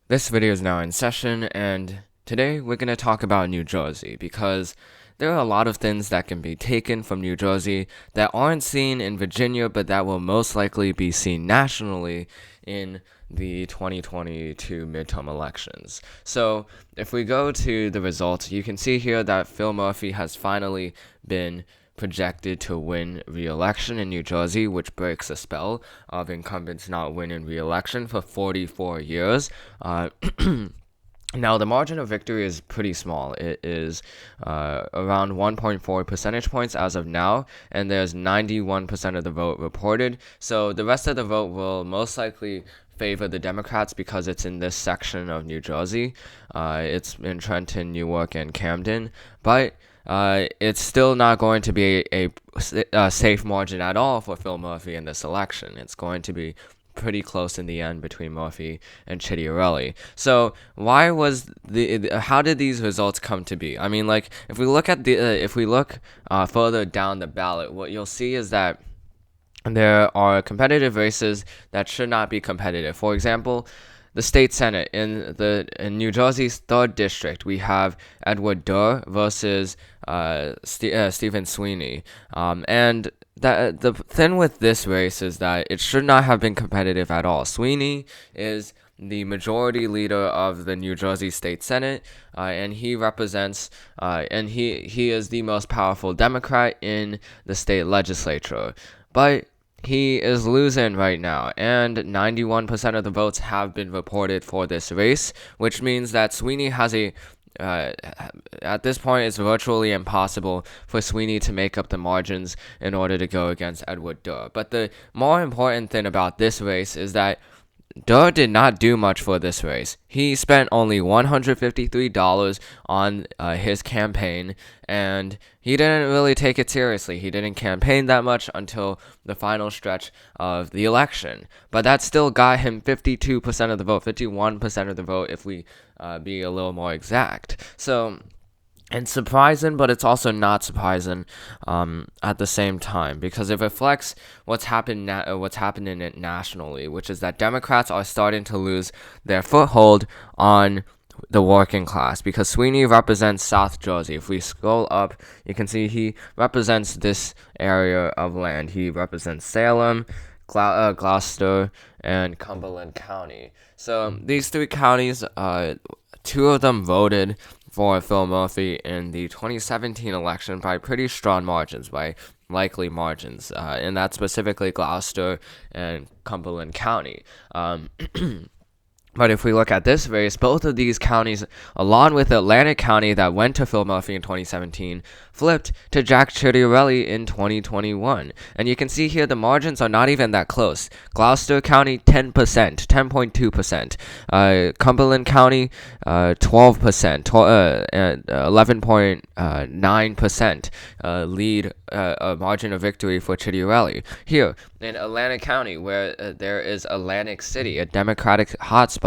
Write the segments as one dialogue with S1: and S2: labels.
S1: This video is now in session, and today we're going to talk about New Jersey because there are a lot of things that can be taken from New Jersey that aren't seen in Virginia, but that will most likely be seen nationally in the 2022 midterm elections. So, if we go to the results, you can see here that Phil Murphy has finally been projected to win re-election in New Jersey, which breaks a spell of incumbents not winning re-election for 44 years. Now, the margin of victory is pretty small. It is around 1.4 percentage points as of now, and there's 91% of the vote reported. So the rest of the vote will most likely favor the Democrats because it's in this section of New Jersey. It's in Trenton, Newark, and Camden. But it's still not going to be a safe margin at all for Phil Murphy in this election. It's going to be pretty close in the end between Murphy and Chittiarelli. So how did these results come to be? I mean, like if we look further down the ballot, what you'll see is that there are competitive races that should not be competitive. For example, the state senate in New Jersey's 3rd district, we have Edward Durr versus Stephen Sweeney, and that the thing with this race is that it should not have been competitive at all. Sweeney is the majority leader of the New Jersey State Senate, and he represents, and he is the most powerful Democrat in the state legislature. But he is losing right now, and 91% of the votes have been reported for this race, which means that Sweeney has at this point, it's virtually impossible for Sweeney to make up the margins in order to go against Edward Durr. But the more important thing about this race is that Durr did not do much for this race. He spent only $153 on his campaign, and he didn't really take it seriously. He didn't campaign that much until the final stretch of the election. But that still got him 52% of the vote, 51% of the vote if we be a little more exact. So it's surprising, but it's also not surprising at the same time because it reflects what's happening nationally, which is that Democrats are starting to lose their foothold on the working class because Sweeney represents South Jersey. If we scroll up, you can see he represents this area of land. He represents Salem, Gloucester, and Cumberland County. So these 3 counties, 2 of them voted for Phil Murphy in the 2017 election by pretty strong margins, by likely margins, and that's specifically Gloucester and Cumberland County. But if we look at this race, both of these counties, along with Atlantic County that went to Phil Murphy in 2017, flipped to Jack Chittiarelli in 2021. And you can see here the margins are not even that close. Gloucester County, 10%, 10.2%. Cumberland County, 12%, and 11.9% lead, a margin of victory for Chittiarelli. Here, in Atlantic County, where there is Atlantic City, a Democratic hotspot,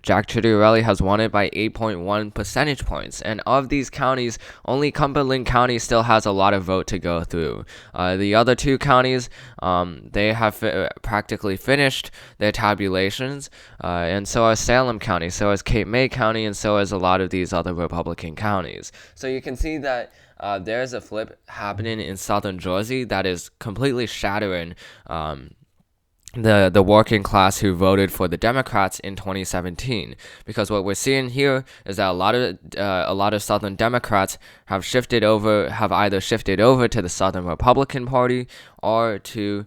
S1: Jack Chittiarelli has won it by 8.1 percentage points. And of these counties, only Cumberland County still has a lot of vote to go through. The other 2 counties, they have practically finished their tabulations, and so has Salem County, so has Cape May County, and so has a lot of these other Republican counties. So you can see that there's a flip happening in southern Jersey that is completely shattering the working class who voted for the Democrats in 2017, because what we're seeing here is that a lot of Southern Democrats have either shifted over to the Southern Republican Party or just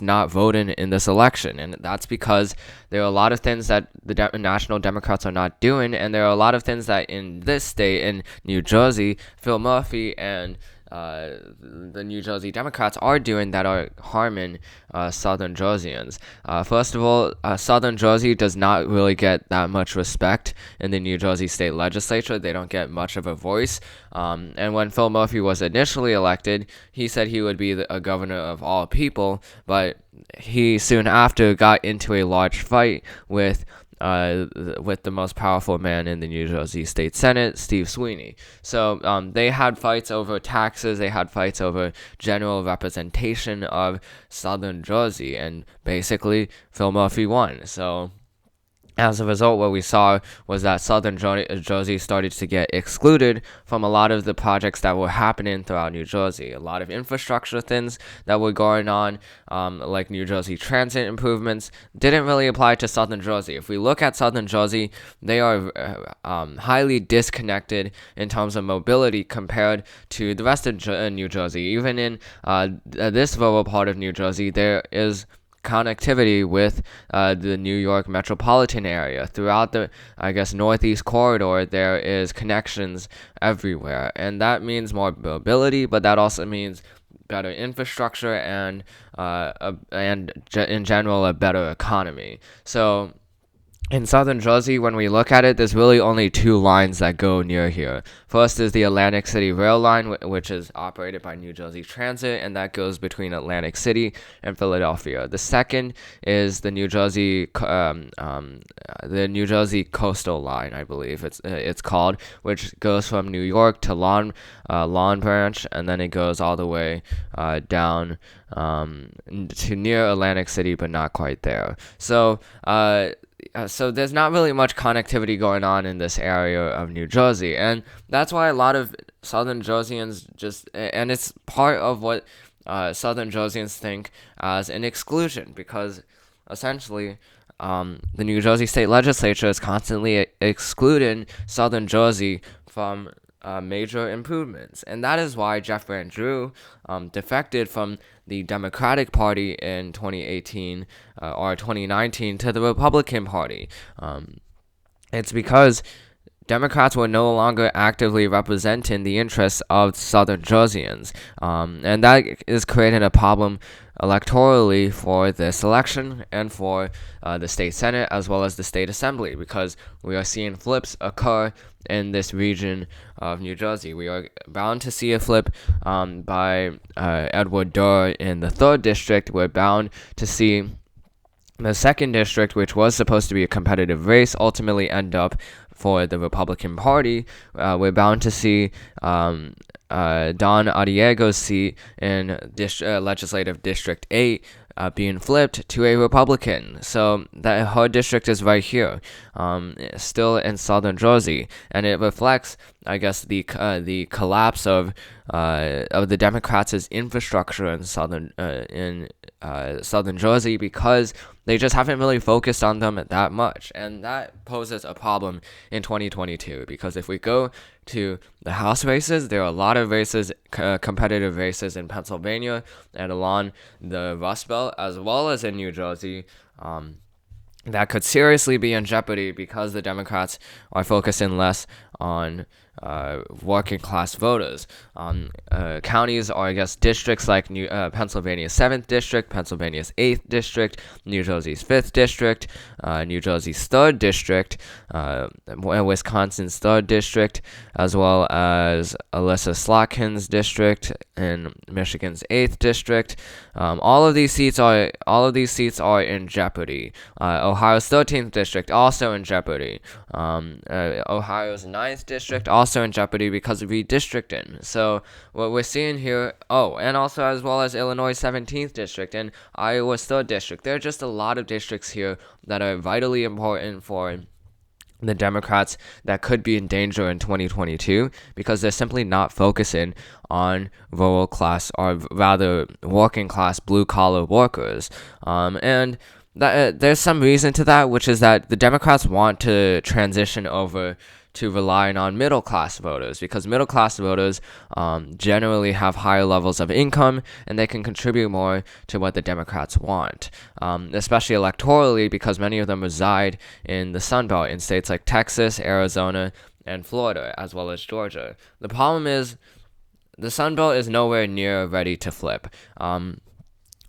S1: not voting in this election, and that's because there are a lot of things that the National Democrats are not doing, and there are a lot of things that in this state, in New Jersey, Phil Murphy and the New Jersey Democrats are doing that are harming Southern Jerseyans. First of all, Southern Jersey does not really get that much respect in the New Jersey state legislature. They don't get much of a voice. And when Phil Murphy was initially elected, he said he would be a governor of all people, but he soon after got into a large fight with with the most powerful man in the New Jersey State Senate, Steve Sweeney. So they had fights over taxes, they had fights over general representation of Southern Jersey, and basically Phil Murphy won. So as a result, what we saw was that Southern Jersey started to get excluded from a lot of the projects that were happening throughout New Jersey. A lot of infrastructure things that were going on, like New Jersey transit improvements, didn't really apply to Southern Jersey. If we look at Southern Jersey, they are highly disconnected in terms of mobility compared to the rest of New Jersey. Even in this rural part of New Jersey, there is connectivity with the New York metropolitan area. Throughout the, Northeast corridor, there is connections everywhere, and that means more mobility, but that also means better infrastructure and in general a better economy. So in Southern Jersey, when we look at it, there's really only two lines that go near here. First is the Atlantic City Rail Line, which is operated by New Jersey Transit, and that goes between Atlantic City and Philadelphia. The second is the New Jersey Coastal Line, I believe it's called, which goes from New York to Long Branch, and then it goes all the way down to near Atlantic City, but not quite there. So there's not really much connectivity going on in this area of New Jersey, and that's why a lot of Southern Jerseyans and it's part of what Southern Jerseyans think as an exclusion, because essentially the New Jersey State Legislature is constantly excluding Southern Jersey from major improvements, and that is why Jeff Van Drew defected from the Democratic Party in 2018 or 2019 to the Republican Party. It's because Democrats were no longer actively representing the interests of Southern Jerseyans, and that is creating a problem electorally for this election and for the state senate as well as the state assembly, because we are seeing flips occur in this region of New Jersey. We are bound to see a flip by Edward Durr in the 3rd district. We're bound to see the 2nd district, which was supposed to be a competitive race, ultimately end up for the Republican Party. We're bound to see Don Adiego's seat in Legislative District 8 being flipped to a Republican. So that her district is right here, still in Southern Jersey, and it reflects, the collapse of the Democrats' infrastructure in Southern Jersey, because they just haven't really focused on them that much, and that poses a problem in 2022. Because if we go to the House races, there are a lot of races, competitive races in Pennsylvania and along the Rust Belt, as well as in New Jersey, that could seriously be in jeopardy because the Democrats are focusing less on working class voters. Counties or districts like Pennsylvania's 7th district, Pennsylvania's 8th district, New Jersey's 5th district, New Jersey's 3rd district, Wisconsin's 3rd district, as well as Alyssa Slotkin's district and Michigan's 8th district. All of these seats are in jeopardy. Ohio's 13th district also in jeopardy. Ohio's 9th district also in jeopardy because of redistricting. So what we're seeing here, and also as well as Illinois' 17th district and Iowa's 3rd district. There are just a lot of districts here that are vitally important for the Democrats that could be in danger in 2022 because they're simply not focusing on rural class, or rather working class blue collar workers. And there's some reason to that, which is that the Democrats want to transition over to relying on middle class voters, because middle class voters generally have higher levels of income and they can contribute more to what the Democrats want, especially electorally, because many of them reside in the Sun Belt in states like Texas, Arizona, and Florida, as well as Georgia. The problem is the Sun Belt is nowhere near ready to flip.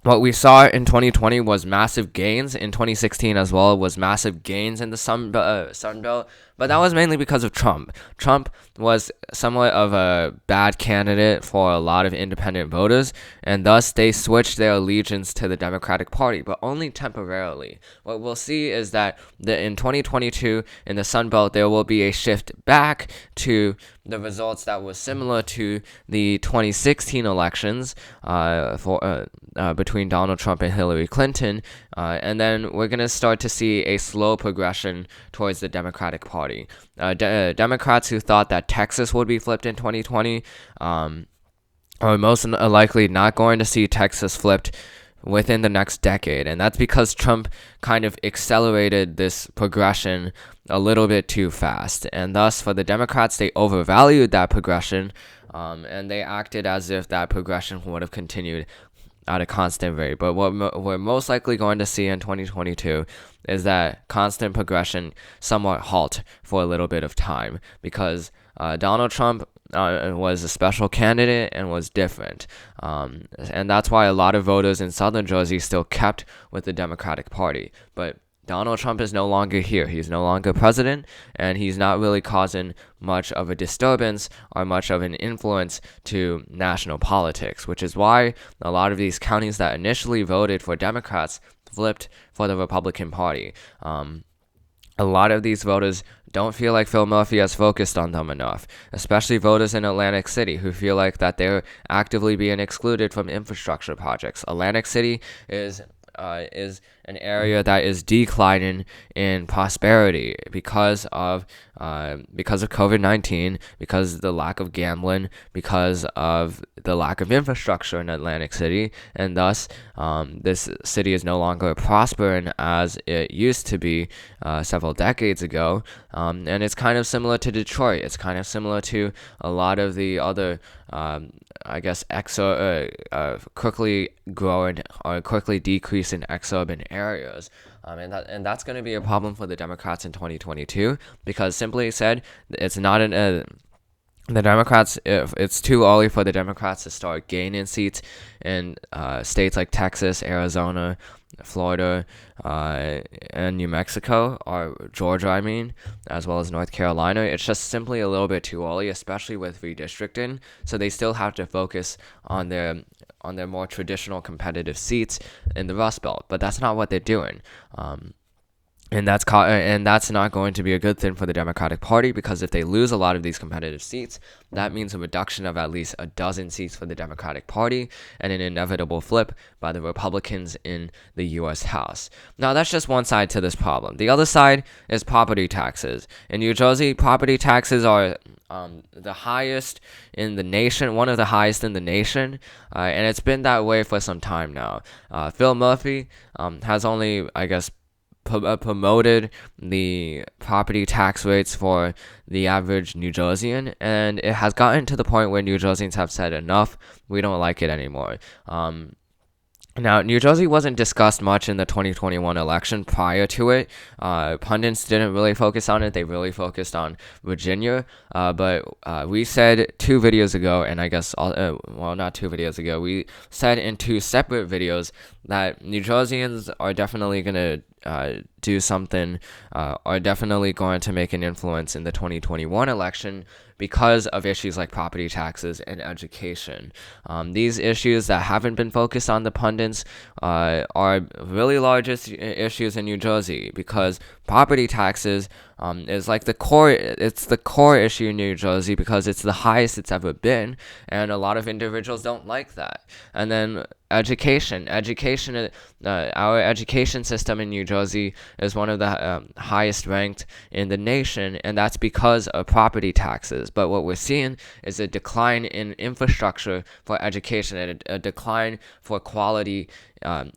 S1: What we saw in 2020 was massive gains. In 2016 as well was massive gains in the Sun Belt But that was mainly because of Trump. Trump was somewhat of a bad candidate for a lot of independent voters, and thus they switched their allegiance to the Democratic Party, but only temporarily. What we'll see is that in 2022, in the Sun Belt, there will be a shift back to the results that was similar to the 2016 elections between Donald Trump and Hillary Clinton, and then we're going to start to see a slow progression towards the Democratic Party. Democrats who thought that Texas would be flipped in 2020 are most likely not going to see Texas flipped within the next decade, and that's because Trump kind of accelerated this progression a little bit too fast, and thus for the Democrats, they overvalued that progression, and they acted as if that progression would have continued at a constant rate. But what we're most likely going to see in 2022 is that constant progression somewhat halt for a little bit of time, because Donald Trump was a special candidate and was different. And that's why a lot of voters in southern Jersey still kept with the Democratic Party. But Donald Trump is no longer here. He's no longer president, and he's not really causing much of a disturbance or much of an influence to national politics, which is why a lot of these counties that initially voted for Democrats flipped for the Republican Party. A lot of these voters don't feel like Phil Murphy has focused on them enough, especially voters in Atlantic City who feel like that they're actively being excluded from infrastructure projects. Atlantic City is an area that is declining in prosperity because of COVID-19, because of the lack of gambling, because of the lack of infrastructure in Atlantic City, and thus this city is no longer prospering as it used to be several decades ago. And it's kind of similar to Detroit. It's kind of similar to a lot of the other quickly growing or quickly decreasing exurban areas. And that's going to be a problem for the Democrats in 2022, because simply said, it's not the Democrats, if it's too early for the Democrats to start gaining seats in states like Texas, Arizona, Florida, and New Mexico, or Georgia, as well as North Carolina. It's just simply a little bit too early, especially with redistricting. So they still have to focus on their more traditional competitive seats in the Rust Belt, but that's not what they're doing. And that's not going to be a good thing for the Democratic Party, because if they lose a lot of these competitive seats, that means a reduction of at least a dozen seats for the Democratic Party and an inevitable flip by the Republicans in the U.S. House. Now, that's just one side to this problem. The other side is property taxes. In New Jersey, property taxes are the highest in the nation, one of the highest in the nation, and it's been that way for some time now. Phil Murphy has only, promoted the property tax rates for the average New Jerseyan, and it has gotten to the point where New Jerseyans have said enough, we don't like it anymore. Now, New Jersey wasn't discussed much in the 2021 election prior to it. Pundits didn't really focus on it. They really focused on Virginia. But we said 2 videos ago, and not 2 videos ago, we said in 2 separate videos that New Jerseyans are definitely going to do something, are definitely going to make an influence in the 2021 election because of issues like property taxes and education. These issues that haven't been focused on the pundits are really large issues in New Jersey, because property taxes is like the core issue in New Jersey, because it's the highest it's ever been, and a lot of individuals don't like that. And then education, our education system in New Jersey is one of the highest ranked in the nation, and that's because of property taxes. But what we're seeing is a decline in infrastructure for education, and a decline for quality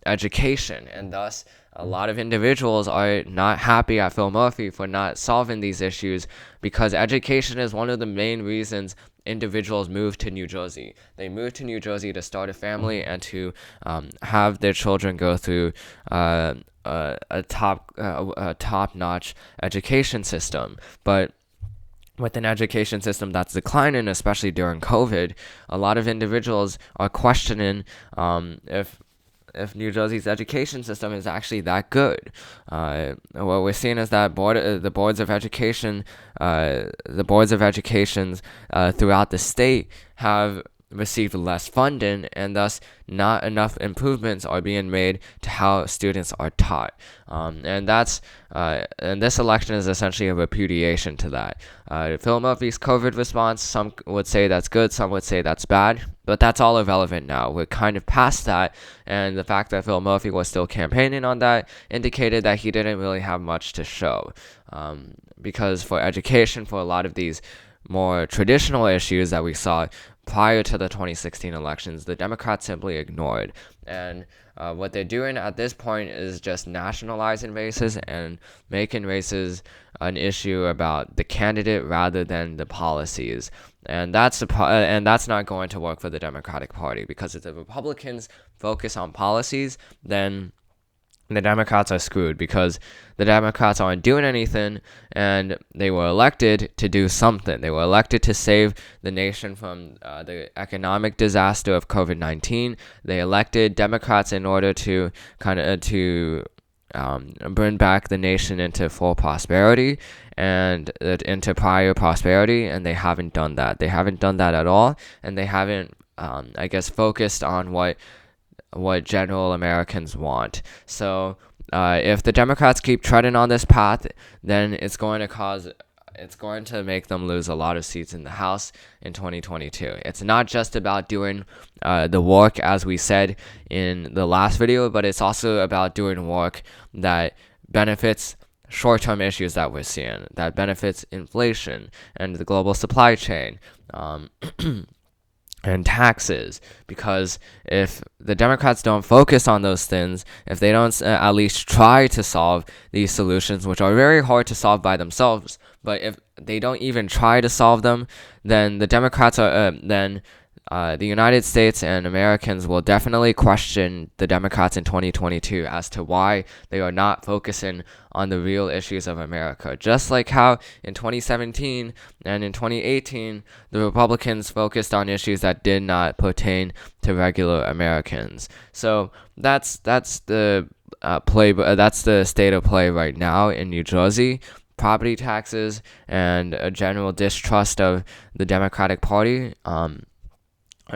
S1: education, and thus a lot of individuals are not happy at Phil Murphy for not solving these issues, because education is one of the main reasons individuals move to New Jersey. They move to New Jersey to start a family and to have their children go through a top-notch education system. But with an education system that's declining, especially during COVID, a lot of individuals are questioning if if New Jersey's education system is actually that good. What we're seeing is that the boards of education, throughout the state have received less funding, and thus not enough improvements are being made to how students are taught. And this election is essentially a repudiation to that. Philadelphia's COVID response, some would say that's good, some would say that's bad, but that's all irrelevant now. We're kind of past that, and the fact that Philadelphia was still campaigning on that indicated that he didn't really have much to show. Because for education, for a lot of these more traditional issues that we saw prior to the 2016 elections, the Democrats simply ignored. And what they're doing at this point is just nationalizing races and making races an issue about the candidate rather than the policies. And that's not going to work for the Democratic Party, because if the Republicans focus on policies, then the Democrats are screwed, because the Democrats aren't doing anything, and they were elected to do something. They were elected to save the nation from the economic disaster of COVID-19. They elected Democrats in order to bring back the nation into full prosperity and into prior prosperity, and they haven't done that. They haven't done that at all, and they haven't, focused on what general Americans want. So if the Democrats keep treading on this path, then it's going to make them lose a lot of seats in the House in 2022. It's not just about doing the work, as we said in the last video, but it's also about doing work that benefits short-term issues that we're seeing, that benefits inflation and the global supply chain. And taxes, because if the Democrats don't focus on those things, if they don't at least try to solve these solutions, which are very hard to solve by themselves, but if they don't even try to solve them, then the Democrats the United States and Americans will definitely question the Democrats in 2022 as to why they are not focusing on the real issues of America. Just like how in 2017 and in 2018, the Republicans focused on issues that did not pertain to regular Americans. So that's the that's the state of play right now in New Jersey. Property taxes and a general distrust of the Democratic Party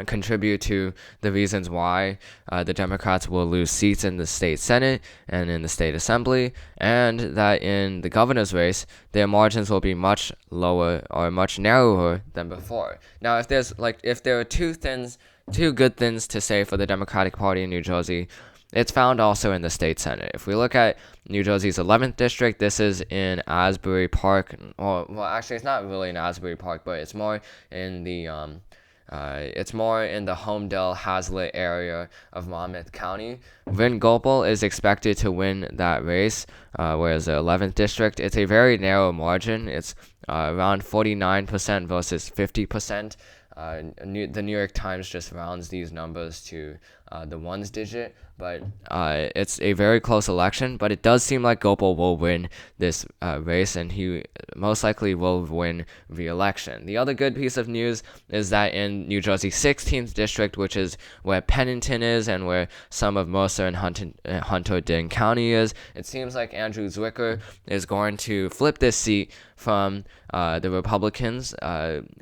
S1: contribute to the reasons why the Democrats will lose seats in the state Senate and in the state Assembly, and that in the governor's race, their margins will be much lower or much narrower than before. Now, if there are two good things to say for the Democratic Party in New Jersey, it's found also in the state Senate. If we look at New Jersey's 11th district, this is in Asbury Park. Well, actually, it's not really in Asbury Park, but it's more in the Homedale Hazlitt area of Monmouth County. Vin Gopal is expected to win that race, whereas the 11th district, it's a very narrow margin. It's around 49% versus 50%. The New York Times just rounds these numbers to the ones digit, but it's a very close election. But it does seem like Gopal will win this race, and he most likely will win re-election. The other good piece of news is that in New Jersey's 16th district, which is where Pennington is and where some of Mercer and Hunterdon County is, it seems like Andrew Zwicker is going to flip this seat from the Republicans.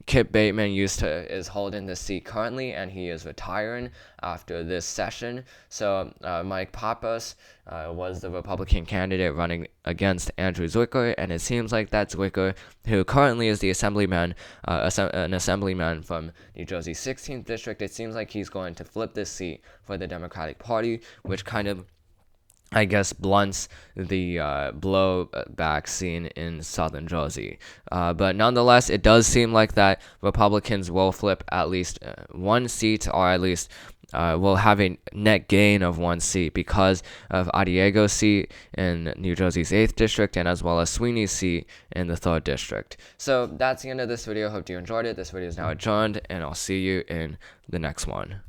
S1: Kip Bateman is holding this seat currently, and he is retiring after this session. So Mike Pappas was the Republican candidate running against Andrew Zwicker, and it seems like that Zwicker, who currently is the assemblyman, an assemblyman from New Jersey's 16th district, it seems like he's going to flip this seat for the Democratic Party, which kind of, I guess, blunts the blowback scene in southern Jersey. But nonetheless, it does seem like that Republicans will flip at least one seat, or at least will have a net gain of one seat because of Adiego's seat in New Jersey's 8th district, and as well as Sweeney's seat in the 3rd district. So that's the end of this video. Hope you enjoyed it. This video is now adjourned, and I'll see you in the next one.